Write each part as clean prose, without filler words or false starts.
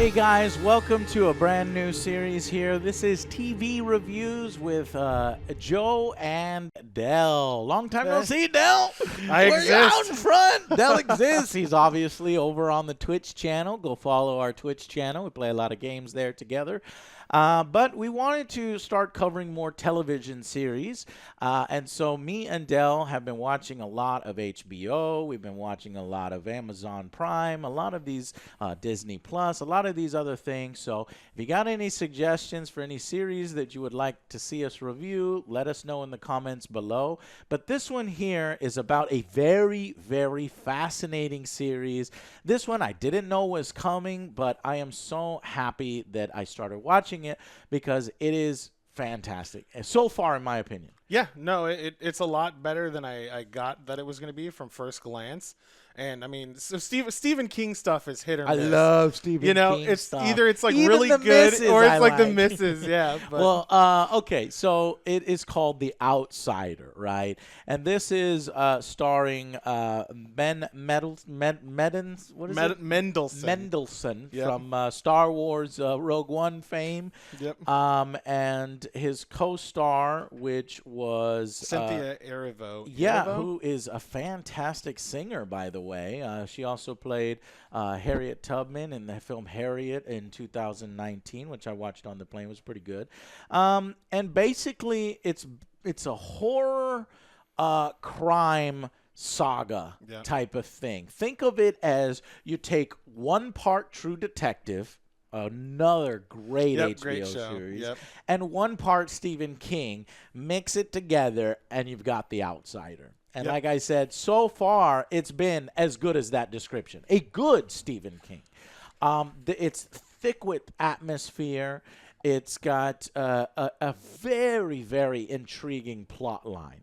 Hey guys, welcome to a brand new series here. This is TV Reviews with Joe and Del. Long time no see, Del. I We're exist. out in front. Del exists. He's obviously over on the Twitch channel. Go follow our Twitch channel. We play a lot of games there together. But we wanted to start covering more television series. And so me and Del have been watching a lot of HBO. We've been watching a lot of Amazon Prime, a lot of these Disney Plus, a lot of these other things. So if you got any suggestions for any series that you would like to see us review, let us know in the comments below. But this one here is about a very, very fascinating series. This one I didn't know was coming, but I am so happy that I started watching it because it is fantastic so far, in my opinion. Yeah, no, it's a lot better than I got that it was going to be from first glance. And I mean, so Stephen King stuff is hit or miss. I love Stephen King it's stuff. either it's like Even really the good misses or I it's like the like. misses. Yeah. But. Well, okay, so it is called The Outsider, right? And this is starring Mendelsohn Yep. from Star Wars Rogue One fame. Yep. And his co-star, which was Cynthia Erivo. yeah, Erivo? who is a fantastic singer, by the way. She also played Harriet Tubman in the film Harriet in 2019, which I watched on the plane. It was pretty good. And basically, it's a horror crime saga type of thing. Think of it as you take one part True Detective, another great HBO series, and one part Stephen King, mix it together, and you've got The Outsider. And like I said, so far, it's been as good as that description. A good Stephen King. It's thick with atmosphere. It's got a very, very intriguing plot line,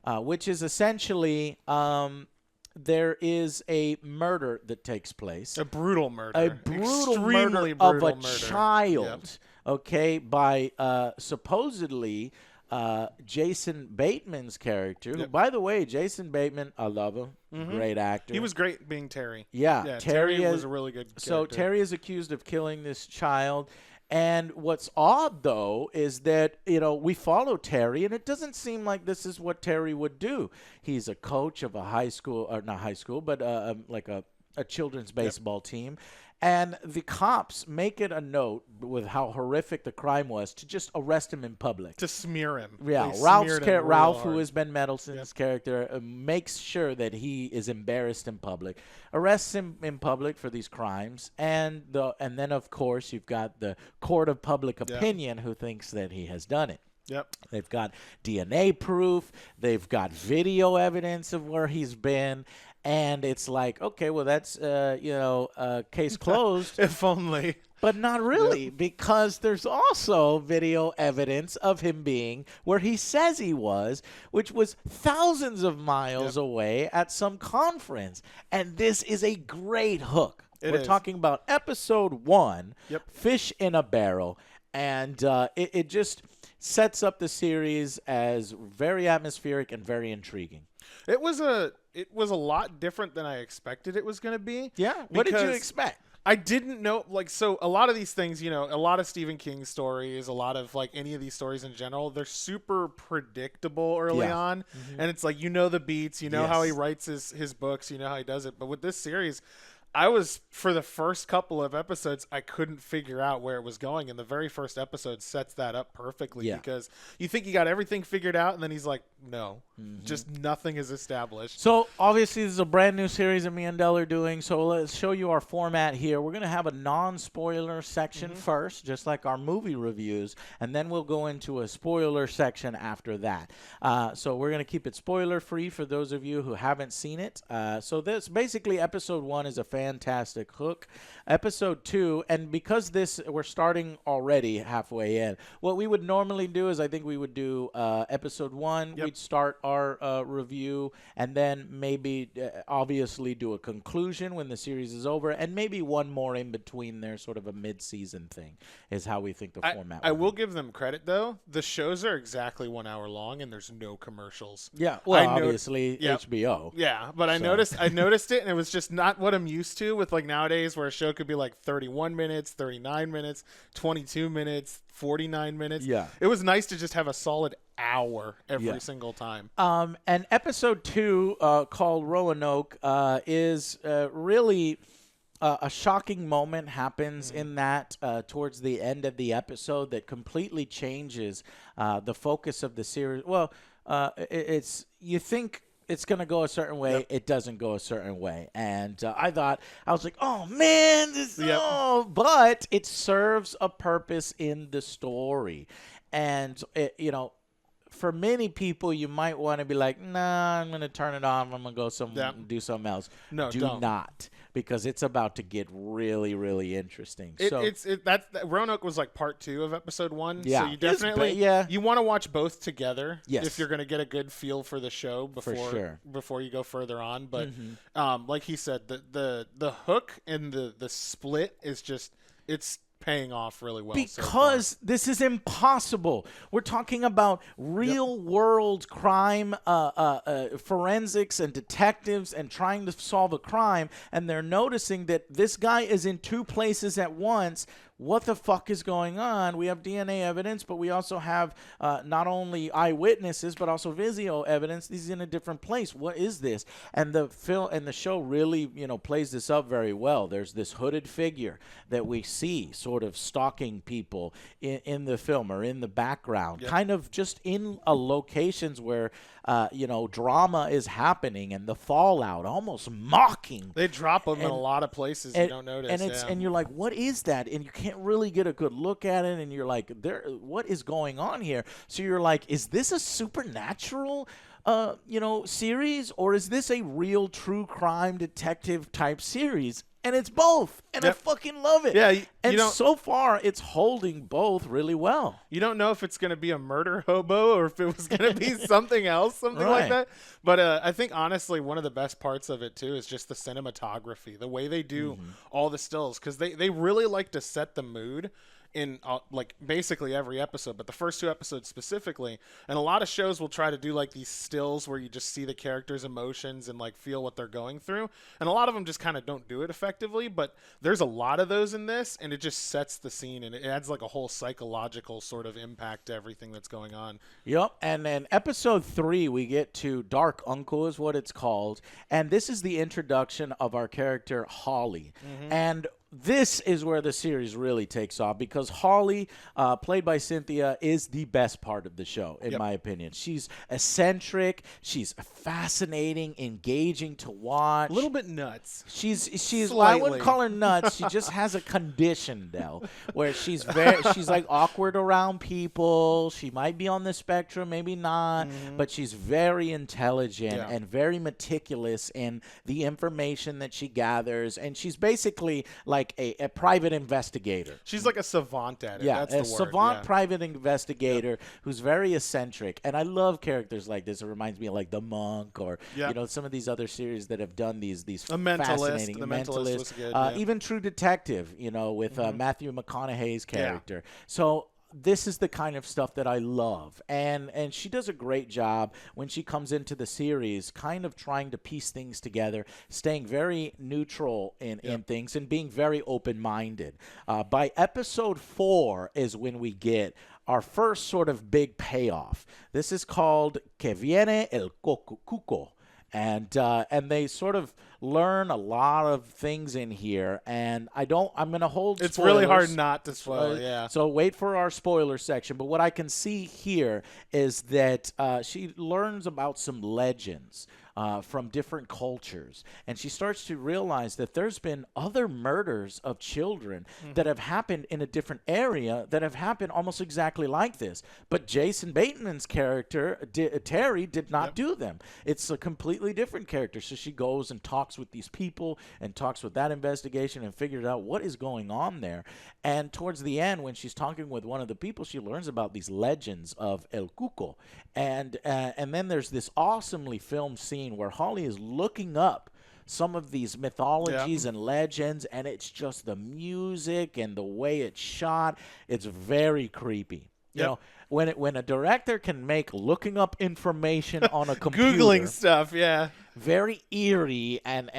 which is essentially there is a murder that takes place. A brutal murder. A brutal Extremely murder of brutal a murder. child, okay, by supposedly Jason Bateman's character, who, by the way, Jason Bateman, I love him. Great actor. He was great being Terry. Yeah, Terry was a really good character. So Terry is accused of killing this child. And what's odd, though, is that, we follow Terry, and it doesn't seem like this is what Terry would do. He's a coach of a high school, or not high school, but like a children's baseball team. And the cops make it a note with how horrific the crime was to just arrest him in public. To smear him. Yeah, Ralph, who is Ben Mendelsohn's character, makes sure that he is embarrassed in public, arrests him in public for these crimes, and then, of course, you've got the court of public opinion who thinks that he has done it. Yep. They've got DNA proof. They've got video evidence of where he's been. And it's like, okay, well, that's, case closed. If only. But not really, because there's also video evidence of him being where he says he was, which was thousands of miles away at some conference. And this is a great hook. We're talking about episode 1, Fish in a Barrel. And it just sets up the series as very atmospheric and very intriguing. It was a lot different than I expected it was going to be. Yeah. What did you expect? I didn't know, so a lot of these things, a lot of Stephen King stories, a lot of any of these stories in general, they're super predictable early on. And it's like, the beats, how he writes his books, how he does it. But with this series, for the first couple of episodes, I couldn't figure out where it was going. And the very first episode sets that up perfectly because you think you got everything figured out. And then he's like, no, just nothing is established. So obviously this is a brand new series that me and Del are doing. So let's show you our format here. We're going to have a non-spoiler section first, just like our movie reviews. And then we'll go into a spoiler section after that. So we're going to keep it spoiler free for those of you who haven't seen it. So this basically episode 1 is a fantastic hook. Episode 2, and because we're starting already halfway in, what we would normally do is I think we would do episode 1. We'd start our review, and then maybe obviously do a conclusion when the series is over, and maybe one more in between there, sort of a mid-season thing is how we think the format I will give them credit, though. The shows are exactly 1 hour long, and there's no commercials. Yeah, well, obviously HBO. Yeah, but I noticed it, and it was just not what I'm used used to with like nowadays where a show could be like 31 minutes, 39 minutes, 22 minutes, 49 minutes. Yeah. It was nice to just have a solid hour every single time. And episode 2, called Roanoke, is really a shocking moment happens in that towards the end of the episode that completely changes the focus of the series. Well, it's you think it's going to go a certain way. It doesn't go a certain way. And I was like, oh, man, but it serves a purpose in the story. And, for many people, you might want to be like, nah, I'm going to turn it off. I'm going to go do something else. No, do don't. not, because it's about to get really, really interesting. Roanoke was like part 2 of episode 1. Yeah. So you definitely you want to watch both together if you're going to get a good feel for the show before you go further on. But like he said, the hook and the split is just it's paying off really well because this is impossible. We're talking about real world crime, forensics and detectives and trying to solve a crime, and they're noticing that this guy is in 2 places at once. What the fuck is going on? We have DNA evidence, but we also have not only eyewitnesses but also video evidence. He's in a different place. What is this? And the show really, plays this up very well. There's this hooded figure that we see sort of stalking people in the film or in the background, kind of just in locations where drama is happening and the fallout, almost mocking. They drop them in a lot of places you don't notice. And you're like, what is that? And you can't really get a good look at it, and you're like, what is going on here? So you're like, is this a supernatural series, or is this a real true crime detective type series? And it's both, and I fucking love it. Yeah, and so far, it's holding both really well. You don't know if it's going to be a murder hobo or if it was going to be something else, like that. But I think, honestly, one of the best parts of it, too, is just the cinematography, the way they do all the stills, because they really like to set the mood in like basically every episode, but the first 2 episodes specifically. And a lot of shows will try to do like these stills where you just see the characters' emotions and like feel what they're going through. And a lot of them just kind of don't do it effectively, but there's a lot of those in this, and it just sets the scene, and it adds like a whole psychological sort of impact to everything that's going on. Yep. And then episode 3, we get to Dark Uncle is what it's called. And this is the introduction of our character, Holly. And this is where the series really takes off, because Holly, played by Cynthia, is the best part of the show, in my opinion. She's eccentric. She's fascinating, engaging to watch. A little bit nuts. She's well, I wouldn't call her nuts. She just has a condition, though, where she's like awkward around people. She might be on the spectrum, maybe not, but she's very intelligent and very meticulous in the information that she gathers, and she's basically like a private investigator. She's like a savant at it. Yeah, that's the a word. savant private investigator who's very eccentric. And I love characters like this. It reminds me of like The Monk or some of these other series that have done these fascinating. The Mentalist was good. Even True Detective, with Matthew McConaughey's character. So this is the kind of stuff that I love. And she does a great job when she comes into the series, kind of trying to piece things together, staying very neutral in things and being very open-minded. By episode 4 is when we get our first sort of big payoff. This is called Que Viene el Cuco. And they sort of learn a lot of things in here, and I'm going to hold spoilers. It's really hard not to spoil, So wait for our spoiler section. But what I can see here is that she learns about some legends from different cultures, and she starts to realize that there's been other murders of children that have happened in a different area that have happened almost exactly like this. But Jason Bateman's character, Terry, did not do them. It's a completely different character. So she goes and talks with these people and talks with that investigation and figures out what is going on there. And towards the end, when she's talking with one of the people, she learns about these legends of El Cuco. And then there's this awesomely filmed scene where Holly is looking up some of these mythologies and legends, and it's just the music and the way it's shot. It's very creepy. You know, when a director can make looking up information on a computer, Googling stuff, very eerie and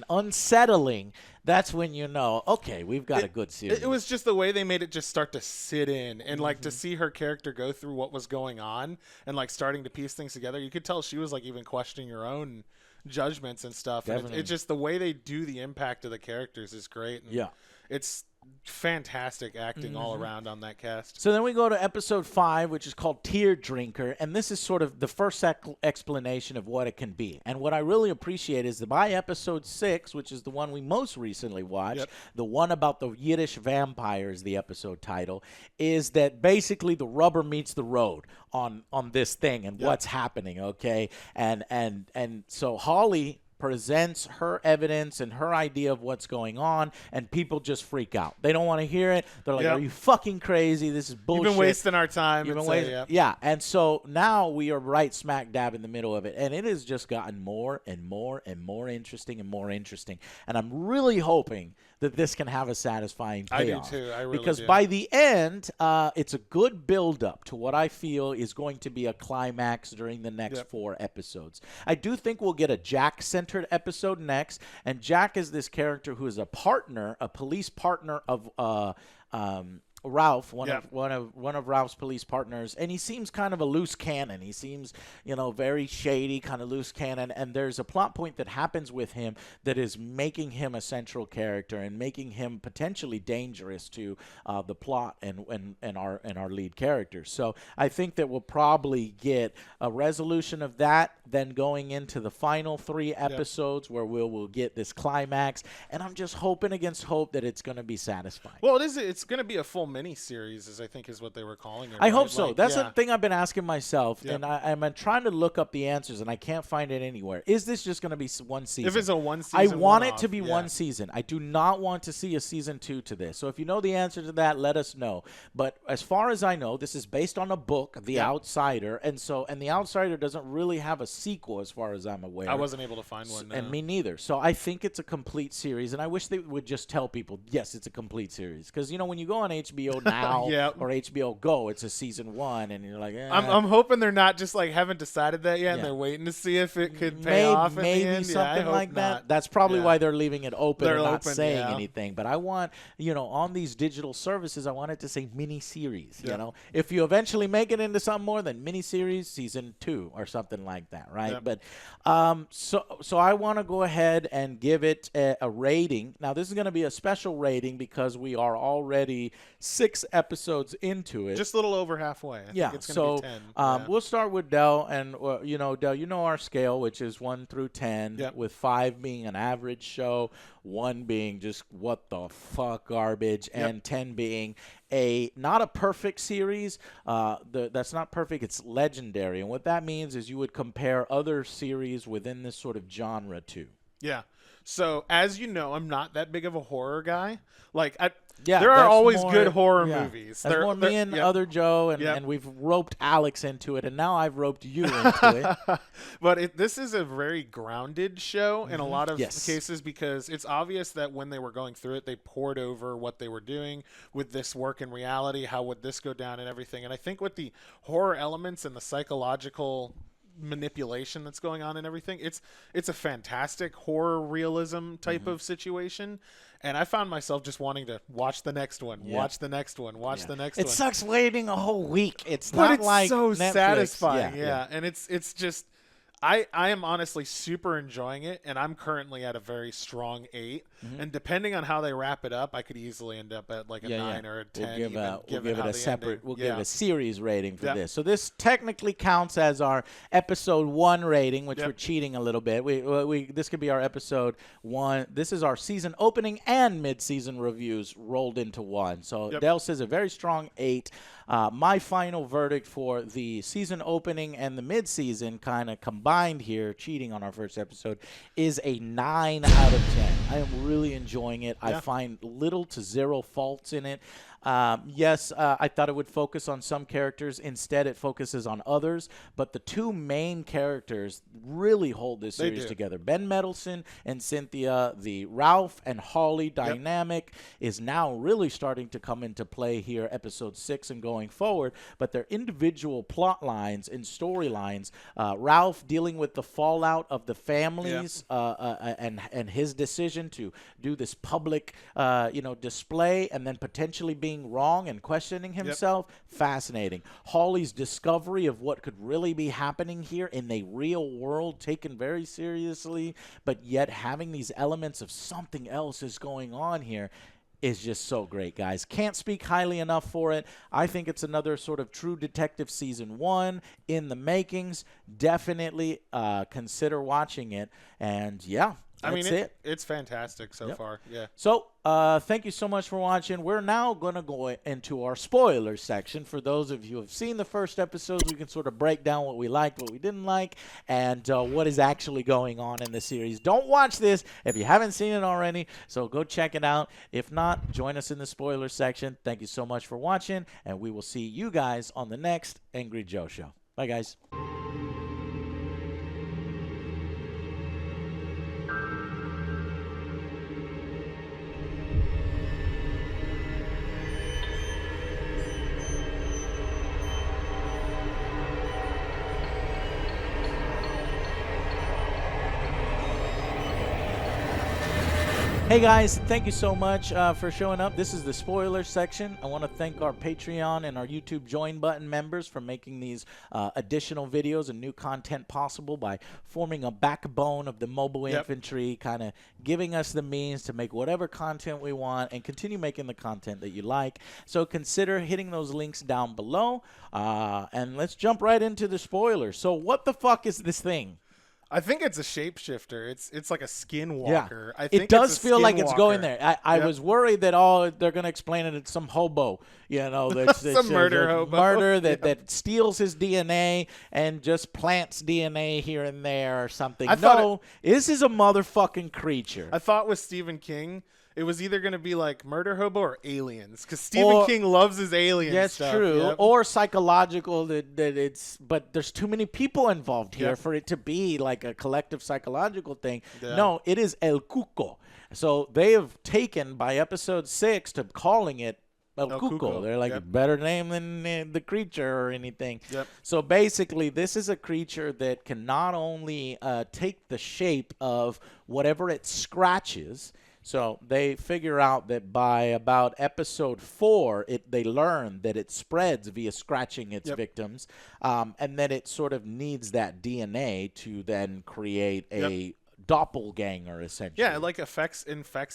unsettling, that's when you know, okay, we've got a good series. It was just the way they made it just start to sit in, and like to see her character go through what was going on and like starting to piece things together. You could tell she was like even questioning her own judgments and stuff. And it's just the way they do the impact of the characters is great. And it's fantastic acting all around on that cast. So then we go to episode 5, which is called Tear Drinker, and this is sort of the first explanation of what it can be. And what I really appreciate is that by episode 6, which is the one we most recently watched, the one about the Yiddish vampires, the episode title, is that basically the rubber meets the road on this thing and what's happening, okay? And so Holly presents her evidence and her idea of what's going on, and people just freak out. They don't want to hear it. They're like, are you fucking crazy? This is bullshit. You've been wasting our time. Yeah. And so now we are right smack dab in the middle of it, and it has just gotten more and more and more interesting and more interesting. And I'm really hoping that this can have a satisfying payoff. I do too. I really because do. by the end, it's a good build-up to what I feel is going to be a climax during the next 4 episodes. I do think we'll get a Jack-centered episode next, and Jack is this character who is a police partner of Ralph, one of Ralph's police partners, and he seems kind of a loose cannon. He seems, very shady, kind of loose cannon, and there's a plot point that happens with him that is making him a central character and making him potentially dangerous to the plot and our lead characters. So I think that we'll probably get a resolution of that, then going into the final 3 episodes where we'll get this climax, and I'm just hoping against hope that it's going to be satisfying. Well, it's going to be a full mini-series, I think is what they were calling it. I hope so. That's the thing I've been asking myself, and I'm trying to look up the answers, and I can't find it anywhere. Is this just going to be one season? If it's a one season, I want it to be one season. I do not want to see a season 2 to this. So if you know the answer to that, let us know. But as far as I know, this is based on a book, The Outsider, and The Outsider doesn't really have a sequel as far as I'm aware. I wasn't able to find one. And me neither. So I think it's a complete series, and I wish they would just tell people, yes, it's a complete series. Because, when you go on HBO now or HBO Go, it's a season 1, and you're like, I'm hoping they're not just like haven't decided that yet, and they're waiting to see if it could pay off in the end. Something like that. That's probably why they're leaving it open and not saying anything. But I want, on these digital services, I want it to say mini-series, If you eventually make it into something more than mini-series, season 2 or something like that, right? But so I want to go ahead and give it a rating. Now, this is going to be a special rating because we are already 6 episodes into it. Just a little over halfway. I think it's going to be 10. We'll start with Del, and Del, our scale, which is 1 through 10, with 5 being an average show, 1 being just what the fuck garbage, and 10 being not a perfect series. That's not perfect. It's legendary, and what that means is you would compare other series within this sort of genre too. Yeah. So as you know, I'm not that big of a horror guy. There are always good horror movies. That's more me and other Joe, and we've roped Alex into it, and now I've roped you into it. But this is a very grounded show in a lot of cases, because it's obvious that when they were going through it, they poured over what they were doing with this work in reality, how would this go down and everything. And I think with the horror elements and the psychological manipulation that's going on and everything, it's a fantastic horror realism type of situation. And I found myself just wanting to watch the next one, watch the next one, watch the next one. It sucks waiting a whole week. It's but not it's like so Netflix. satisfying. And it's just I am honestly super enjoying it, and I'm currently at a very strong 8. And depending on how they wrap it up, I could easily end up at like a 9 or a 10. We'll give it a separate. We'll give it a series rating for this. So this technically counts as our episode 1 rating, which we're cheating a little bit. This could be our episode 1. This is our season opening and mid-season reviews rolled into one. So Del says a very strong 8. My final verdict for the season opening and the mid-season kind of combined here, cheating on our first episode, is a 9 out of 10. I am really enjoying it. I find little to zero faults in it. Yes, I thought it would focus on some characters. Instead, it focuses on others. But the two main characters really hold this series together. Ben Mendelsohn and Cynthia, the Ralph and Holly dynamic is now really starting to come into play here, episode 6 and going forward. But their individual plot lines and storylines, Ralph dealing with the fallout of the families and his decision to do this public display and then potentially being wrong and questioning himself. Fascinating. Holly's discovery of what could really be happening here in the real world, taken very seriously, but yet having these elements of something else is going on here, is just so great, guys. Can't speak highly enough for it. I think it's another sort of True Detective season 1 in the makings. Definitely consider watching it. And yeah, that's it's fantastic so far. Yeah. So thank you so much for watching. We're now going to go into our spoiler section. For those of you who have seen the first episodes, we can sort of break down what we liked, what we didn't like, and what is actually going on in the series. Don't watch this if you haven't seen it already, so go check it out. If not, join us in the spoiler section. Thank you so much for watching, and we will see you guys on the next Angry Joe Show. Bye, guys. Hey guys, thank you so much for showing up. This is the spoiler section. I want to thank our Patreon and our YouTube join button members for making these additional videos and new content possible by forming a backbone of the mobile infantry, kind of giving us the means to make whatever content we want and continue making the content that you like. So consider hitting those links down below, and let's jump right into the spoilers. So what the fuck is this thing? I think it's a shapeshifter. It's like a skinwalker. Yeah. It does feel like it's going there. I was worried that they're going to explain it as some hobo, that's some murder hobo. Murder that steals his DNA and just plants DNA here and there or something. No, this is a motherfucking creature. I thought with Stephen King, it was either going to be like murder hobo or aliens, because Stephen King loves his alien stuff. That's true. Or psychological, but there's too many people involved here for it to be like a collective psychological thing. No, it is El Cuco. So they have taken by episode 6 to calling it El Cuco. They're like a better name than the creature or anything. So basically, this is a creature that can not only take the shape of whatever it scratches. So they figure out that by about episode 4, they learn that it spreads via scratching its victims, and then it sort of needs that DNA to then create a doppelganger, essentially. Yeah, it like infects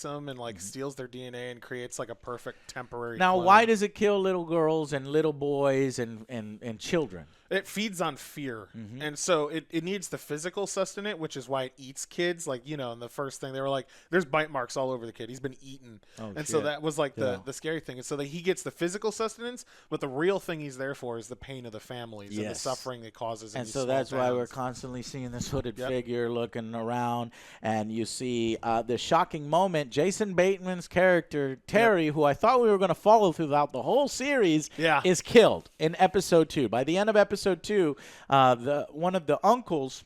them and like steals their DNA and creates like a perfect temporary Now, clone. why does it kill little girls and little boys and children? It feeds on fear. And so it needs the physical sustenance, which is why it eats kids. Like, in the first thing, they were like, there's bite marks all over the kid. He's been eaten. So that was like the scary thing. And so that he gets the physical sustenance, but the real thing he's there for is the pain of the families and the suffering it causes. And so that's why we're constantly seeing this hooded figure looking around. And you see the shocking moment. Jason Bateman's character, Terry, who I thought we were going to follow throughout the whole series, is killed in episode 2. By the end of episode 2, one of the uncles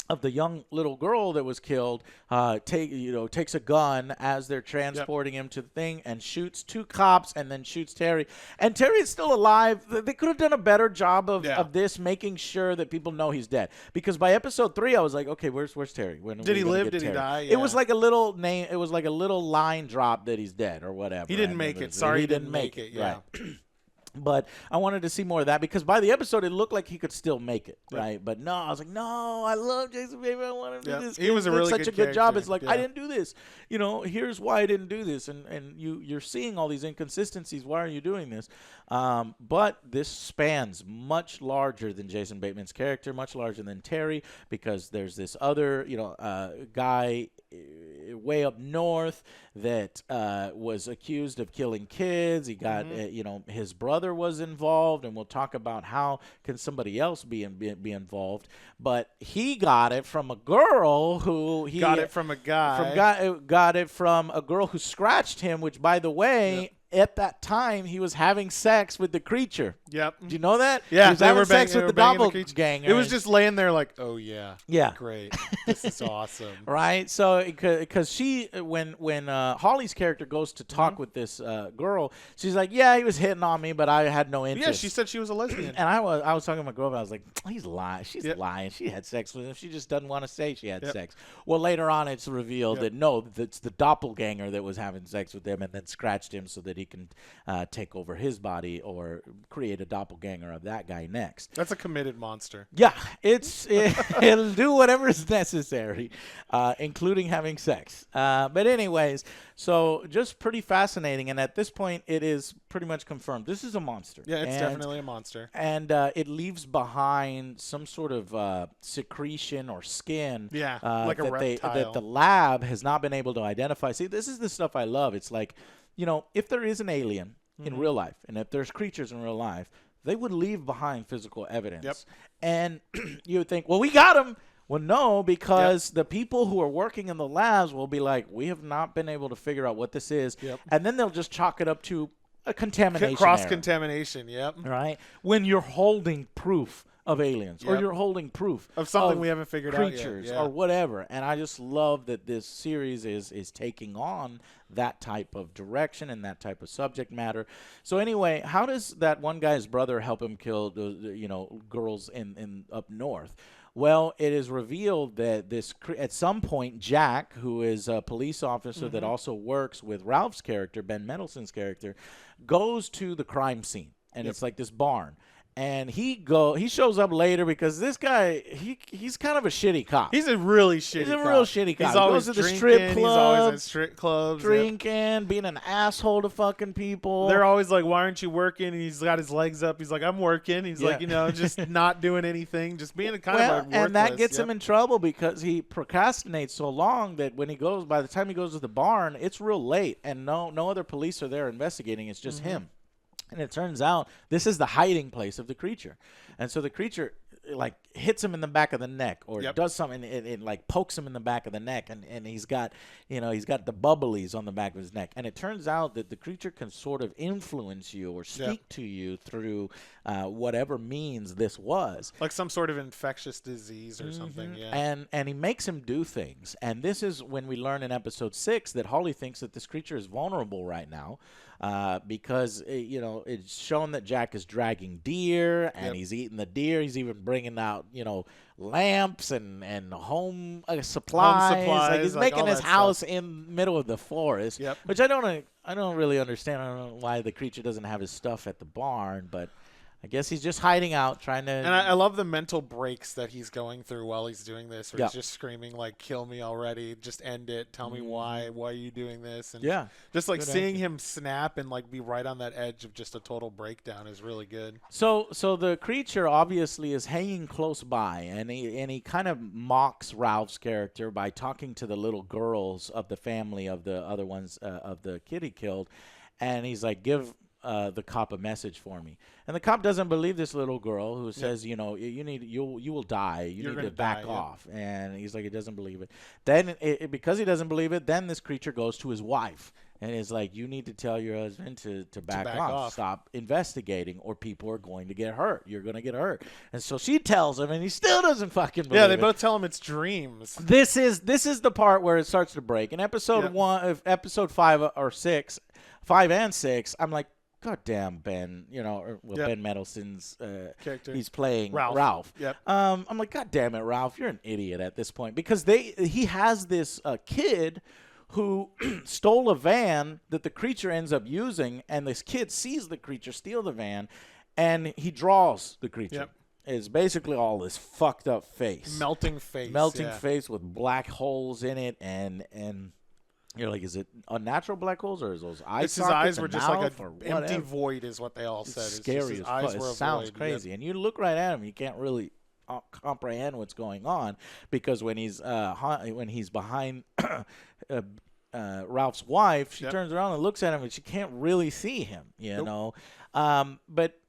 of the young little girl that was killed takes a gun as they're transporting him to the thing and shoots 2 cops and then shoots Terry. And Terry is still alive. They could have done a better job of this, making sure that people know he's dead. Because by episode 3, I was like, okay, where's Terry? When did he live? Did he die? It was like a little name. It was like a little line drop that he's dead or whatever. He didn't make it. Sorry, he didn't make it. Yeah. Right. But I wanted to see more of that because by the episode, it looked like he could still make it, right? But no, I was like, no, I love Jason Bateman. I want to do this. He was a really such a good job. It's like, I didn't do this. Here's why I didn't do this. And you're seeing all these inconsistencies. Why are you doing this? But this spans much larger than Jason Bateman's character, much larger than Terry, because there's this other, guy way up north that was accused of killing kids. He got, his brother was involved, and we'll talk about how can somebody else be involved. But he got it from a girl who he got it from a guy. Got it from a girl who scratched him, which, by the way, at that time he was having sex with the creature. Yep. Do you know that? Yeah, he was having sex with the doppelganger. It was just laying there like, oh yeah, yeah, great, this is awesome, right? So because she when Holly's character goes to talk with this girl, she's like, yeah, he was hitting on me, but I had no interest. Yeah, she said she was a lesbian, and I was talking to my girlfriend. I was like, he's lying. She's lying. She had sex with him. She just doesn't want to say she had sex. Well, later on, it's revealed that no, it's the doppelganger that was having sex with him and then scratched him so that he can take over his body or create a doppelganger of that guy next. That's a committed monster. Yeah, it'll do whatever is necessary, including having sex. But anyways, so just pretty fascinating. And at this point, it is pretty much confirmed. This is a monster. Yeah, it's definitely a monster. And it leaves behind some sort of secretion or skin like a reptile. that the lab has not been able to identify. See, this is the stuff I love. It's like, if there is an alien in real life, and if there's creatures in real life, they would leave behind physical evidence. Yep. And you would think, well, we got them. Well, no, because the people who are working in the labs will be like, we have not been able to figure out what this is. Yep. And then they'll just chalk it up to a contamination cross-contamination, right? When you're holding proof of aliens or you're holding proof of something we haven't figured out yet. Creatures or whatever. And I just love that this series is taking on that type of direction and that type of subject matter. So anyway, how does that one guy's brother help him kill the girls in up north? Well, it is revealed that at some point, Jack, who is a police officer that also works with Ralph's character, Ben Mendelsohn's character, goes to the crime scene. And it's like this barn. And he shows up later because this guy, he's kind of a shitty cop. He's a really shitty cop. He's a real shitty cop. He's always goes to the drinking, strip club. He's always at strip clubs. Drinking, being an asshole to fucking people. They're always like, why aren't you working? And he's got his legs up. He's like, I'm working. He's like, just not doing anything. Just being kind of like worthless. And that gets him in trouble because he procrastinates so long that by the time he goes to the barn, it's real late. And no other police are there investigating. It's just him. And it turns out this is the hiding place of the creature. And so the creature like hits him in the back of the neck or does something. It like pokes him in the back of the neck. And he's got, he's got the bubblies on the back of his neck. And it turns out that the creature can sort of influence you or speak to you through whatever means this was. Like some sort of infectious disease or something. Yeah. And he makes him do things. And this is when we learn in episode 6 that Holly thinks that this creature is vulnerable right now. Because it's shown that Jack is dragging deer and he's eating the deer. He's even bringing out lamps and home supplies. Like he's making his house in the middle of the forest, which I don't really understand. I don't know why the creature doesn't have his stuff at the barn, but I guess he's just hiding out, trying to. And I love the mental breaks that he's going through while he's doing this, where he's just screaming like, "Kill me already! Just end it! Tell me why! Why are you doing this?" And just like seeing him snap and like be right on that edge of just a total breakdown is really good. So the creature obviously is hanging close by, and he kind of mocks Ralph's character by talking to the little girls of the family of the other ones of the kid he killed, and he's like, "Give the cop a message for me." And the cop doesn't believe this little girl who says, you will die. You need to back off. And he's like, he doesn't believe it. Then because he doesn't believe it, then this creature goes to his wife and is like, you need to tell your husband to back off. Stop investigating or people are going to get hurt. You're going to get hurt. And so she tells him and he still doesn't fucking believe it. Yeah, they both tell him it's dreams. This is the part where it starts to break. In episode 5 or 6, 5 and 6, I'm like, God damn, Ben, Ben Mendelsohn's character. He's playing Ralph. Yep. I'm like, God damn it, Ralph, you're an idiot at this point because he has this kid who stole a van that the creature ends up using, and this kid sees the creature steal the van, and he draws the creature. Yep. It's basically all this fucked up face, melting face with black holes in it, and. You're like, is it unnatural black holes or is those eyes? His eyes were just like an empty void, is what they all said. It's scary as fuck. It sounds crazy, and you look right at him, you can't really comprehend what's going on because when he's behind Ralph's wife, she turns around and looks at him, and she can't really see him. But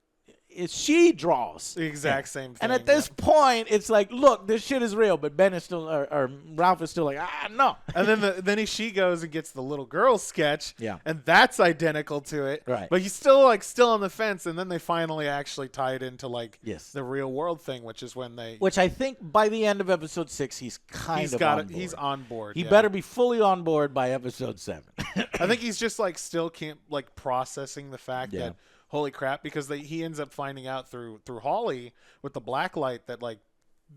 she draws the exact same thing. And at this point, it's like, look, this shit is real. But Ben is still, or Ralph is still like, no. And then she goes and gets the little girl sketch. Yeah. And that's identical to it. Right. But he's still on the fence. And then they finally actually tie it into like the real world thing, which is when they. Which I think by the end of episode 6, he's on board. He's on board. He better be fully on board by episode 7. I think he's just like still can't like processing the fact that holy crap, because he ends up finding out through Holly with the black light that like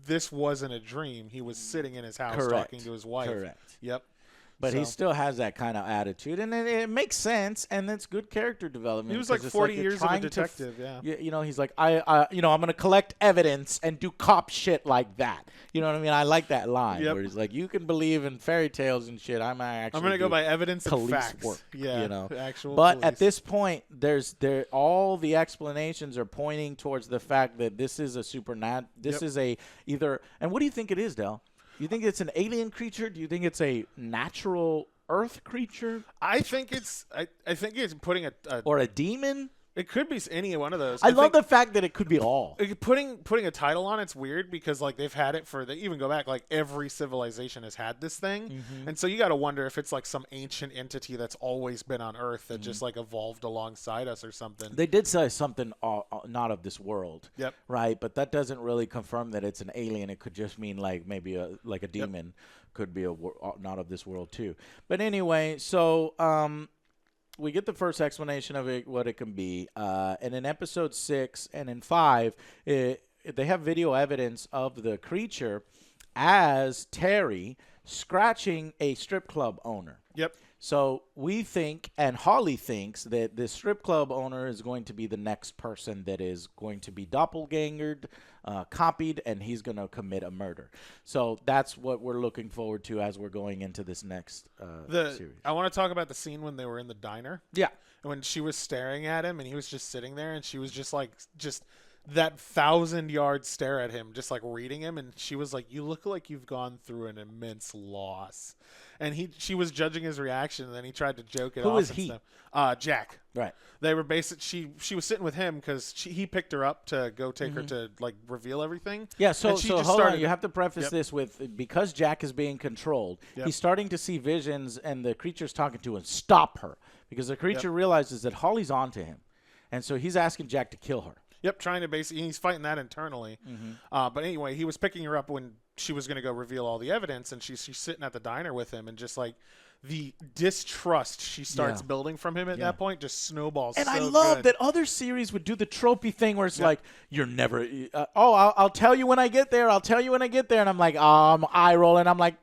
this wasn't a dream. He was sitting in his house talking to his wife. Correct. Yep. But he still has that kind of attitude, and it makes sense, and it's good character development. He was like 40 years of a detective, You know, he's like, I'm going to collect evidence and do cop shit like that. You know what I mean? I like that line where he's like, you can believe in fairy tales and shit. I'm going to go by evidence and facts. Work, yeah, you know? Actual But police. at this point, all the explanations are pointing towards the fact that this is a this is either, and what do you think it is, Del? Do you think it's an alien creature? Do you think it's a natural Earth creature? I think it's putting or a demon. It could be any one of those. I love the fact that it could be all. Putting a title on it's weird because like they've had it they even go back like every civilization has had this thing, and so you got to wonder if it's like some ancient entity that's always been on Earth that just like evolved alongside us or something. They did say something not of this world. Yep. Right, but that doesn't really confirm that it's an alien. It could just mean like maybe a demon could be not of this world too. But anyway, so we get the first explanation of what it can be. And in episode 6 and in 5, they have video evidence of the creature as Terry scratching a strip club owner. Yep. So we think, and Holly thinks, that this strip club owner is going to be the next person that is going to be doppelgangered, copied, and he's going to commit a murder. So that's what we're looking forward to as we're going into this next series. I want to talk about the scene when they were in the diner. Yeah. When she was staring at him and he was just sitting there and she was just like, that 1,000-yard stare at him, just like reading him, and she was like, "You look like you've gone through an immense loss," and she was judging his reaction, and then he tried to joke it off. Who is he? Jack. Right. They were she was sitting with him because he picked her up to go take her to like reveal everything. Yeah. So hold on. You have to preface this with because Jack is being controlled. He's starting to see visions, and the creature's talking to him. Stop her, because the creature realizes that Holly's onto him, and so he's asking Jack to kill her. Yep, trying to basically, he's fighting that internally. But anyway, he was picking her up when she was going to go reveal all the evidence, and she's sitting at the diner with him, and just like the distrust she starts building from him at that point just snowballs. And I love that other series would do the tropey thing where it's like, you're never, I'll tell you when I get there. I'll tell you when I get there. And I'm like, I'm eye rolling. I'm like,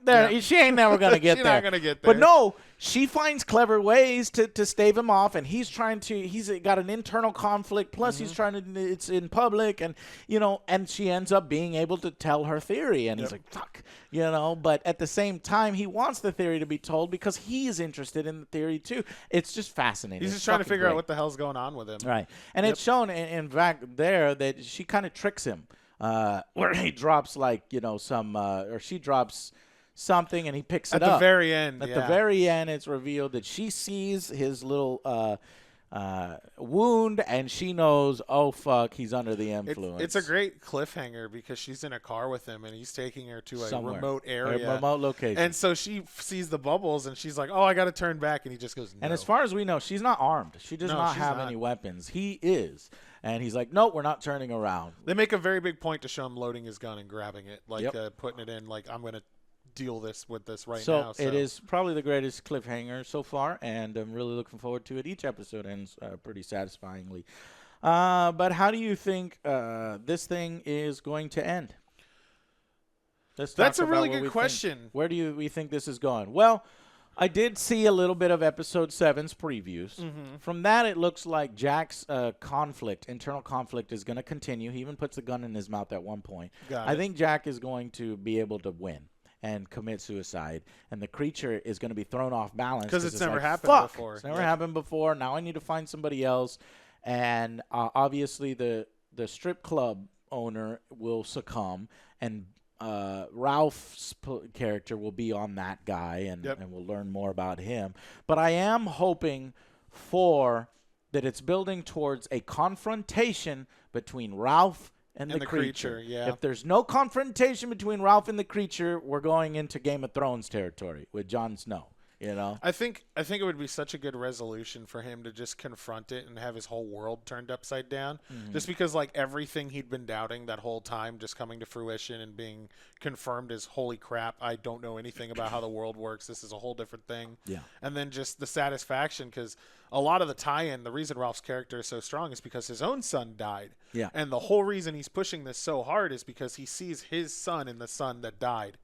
she ain't never going to get there. She's not going to get there. But no, she finds clever ways to stave him off. And he's got an internal conflict. Plus he's trying to, it's in public. And, and she ends up being able to tell her theory. And he's like, fuck, but at the same time, he wants the theory to be told because he is interested in the theory too. It's just fascinating. He's just trying to figure out what the hell's going on with him. Right. And it's shown, in fact, there that she kind of tricks him where he drops or she drops something and he picks it up. At the very end. At the very end, it's revealed that she sees his little wound and she knows, oh, fuck, he's under the influence. It's a great cliffhanger because she's in a car with him and he's taking her to a remote area. A remote location. And so she sees the bubbles and she's like, oh, I got to turn back. And he just goes, no. And as far as we know, she's not armed. She does not have any weapons. He is. And he's like, nope, we're not turning around. They make a very big point to show him loading his gun and grabbing it, like putting it in, like, I'm going to deal with this right now. So it is probably the greatest cliffhanger so far, and I'm really looking forward to it. Each episode ends pretty satisfyingly. But how do you think this thing is going to end? That's a really good question. Where do we think this is going? Well, I did see a little bit of episode 7's previews. From that, it looks like Jack's internal conflict is going to continue. He even puts the gun in his mouth at one point. I think Jack is going to be able to win and commit suicide, and the creature is going to be thrown off balance because it's never happened before. It's never happened before. Now I need to find somebody else, and obviously the strip club owner will succumb, and Ralph's character will be on that guy, and we'll learn more about him. But I am hoping for that it's building towards a confrontation between Ralph and the creature. Yeah. If there's no confrontation between Ralph and the creature, we're going into Game of Thrones territory with Jon Snow. You know, I think it would be such a good resolution for him to just confront it and have his whole world turned upside down. Just because like everything he'd been doubting that whole time just coming to fruition and being confirmed as holy crap, I don't know anything about how the world works. This is a whole different thing. Yeah. And then just the satisfaction, because a lot of the tie-in, the reason Ralph's character is so strong is because his own son died. Yeah. And the whole reason he's pushing this so hard is because he sees his son in the son that died.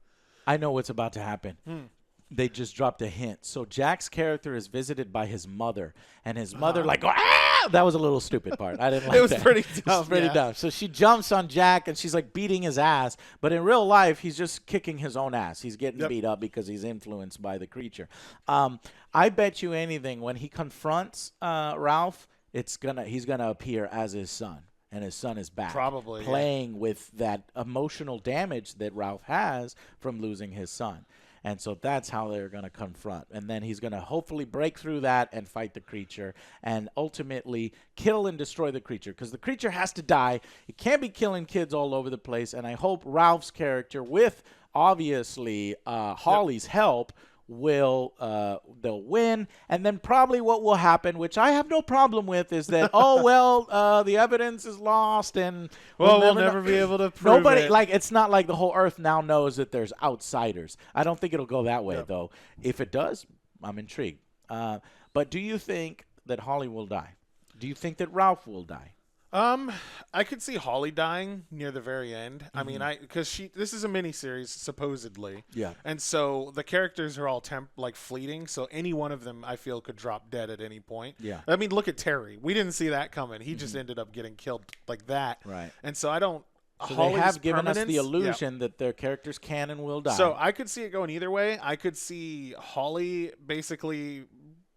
I know what's about to happen. They just dropped a hint. So Jack's character is visited by his mother, and his mother ah! That was a little stupid part. I didn't like that. It was pretty dumb. It was pretty dumb. So she jumps on Jack, and she's like beating his ass. But in real life, he's just kicking his own ass. He's getting beat up because he's influenced by the creature. I bet you anything, when he confronts Ralph, he's gonna appear as his son. And his son is back, probably playing with that emotional damage that Ralph has from losing his son. And so that's how they're going to confront. And then he's going to hopefully break through that and fight the creature and ultimately kill and destroy the creature, because the creature has to die. It can't be killing kids all over the place. And I hope Ralph's character, with obviously Holly's help, they'll win. And then probably what will happen, which I have no problem with, is that the evidence is lost and we'll never be able to prove it. Like, it's not like the whole earth now knows that there's outsiders. I don't think it'll go that way though. If it does, I'm intrigued. But do you think that Holly will die? Do you think that Ralph will die? I could see Holly dying near the very end. I mean, because this is a miniseries supposedly. Yeah. And so the characters are all fleeting. So any one of them, I feel, could drop dead at any point. Yeah. I mean, look at Terry. We didn't see that coming. He just ended up getting killed like that. Right. And so I don't. So Holly's they have given us the permanence- illusion that their characters can and will die. So I could see it going either way. I could see Holly basically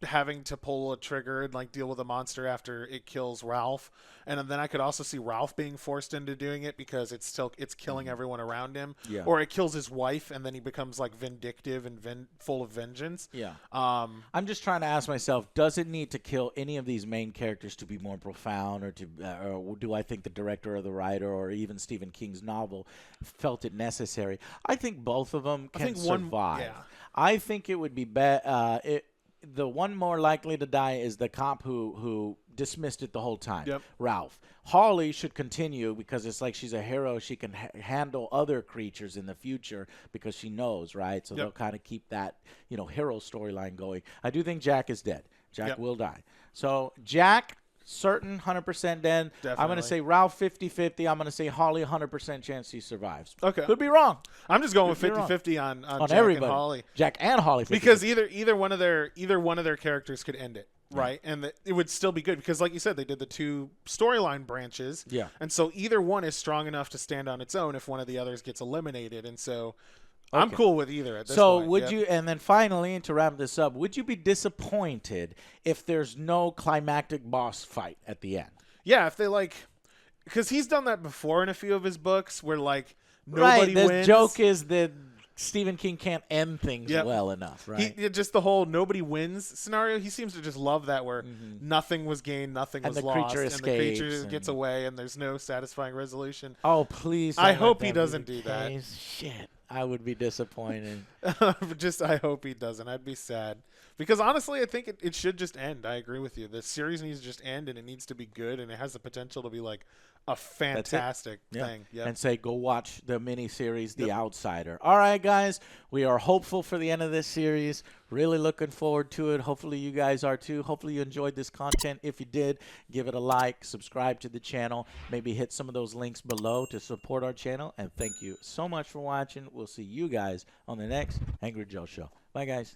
having to pull a trigger and deal with a monster after it kills Ralph, and then I could also see Ralph being forced into doing it because it's killing everyone around him. Yeah. Or it kills his wife, and then he becomes vindictive and full of vengeance. Yeah. I'm just trying to ask myself, does it need to kill any of these main characters to be more profound, or do I think the director or the writer or even Stephen King's novel felt it necessary? I think both of them can survive. I think it would be the one more likely to die is the cop who dismissed it the whole time. Yep. Ralph. Holly should continue because it's like she's a hero. She can handle other creatures in the future because she knows, right? So they'll kind of keep that, hero storyline going. I do think Jack is dead. Jack will die. So Jack, certain 100% dead. Definitely. I'm going to say Ralph 50-50. I'm going to say Holly 100% chance he survives. Okay. Could be wrong. I'm just going with 50-50 on Jack everybody. and Holly. Jack and Holly 50-50. Because either one of their characters could end it, right? And it would still be good because, like you said, they did the two storyline branches. Yeah. And so either one is strong enough to stand on its own if one of the others gets eliminated. And so I'm cool with either at this point. So would you, and then finally, to wrap this up, would you be disappointed if there's no climactic boss fight at the end? Yeah, if they because he's done that before in a few of his books where nobody the wins. joke is that Stephen King can't end things well enough, right? Just the whole nobody wins scenario. He seems to just love that where nothing was gained, nothing was lost, and the creature gets away, and there's no satisfying resolution. Oh, please! I hope he doesn't do that. Shit, I would be disappointed. I hope he doesn't. I'd be sad. Because honestly, I think it should just end. I agree with you. The series needs to just end, and it needs to be good, and it has the potential to be a fantastic thing. Yep. And say, go watch the miniseries, The Outsider. All right, guys, we are hopeful for the end of this series. Really looking forward to it. Hopefully you guys are too. Hopefully you enjoyed this content. If you did, give it a like, subscribe to the channel, maybe hit some of those links below to support our channel. And thank you so much for watching. We'll see you guys on the next Angry Joe Show. Bye, guys.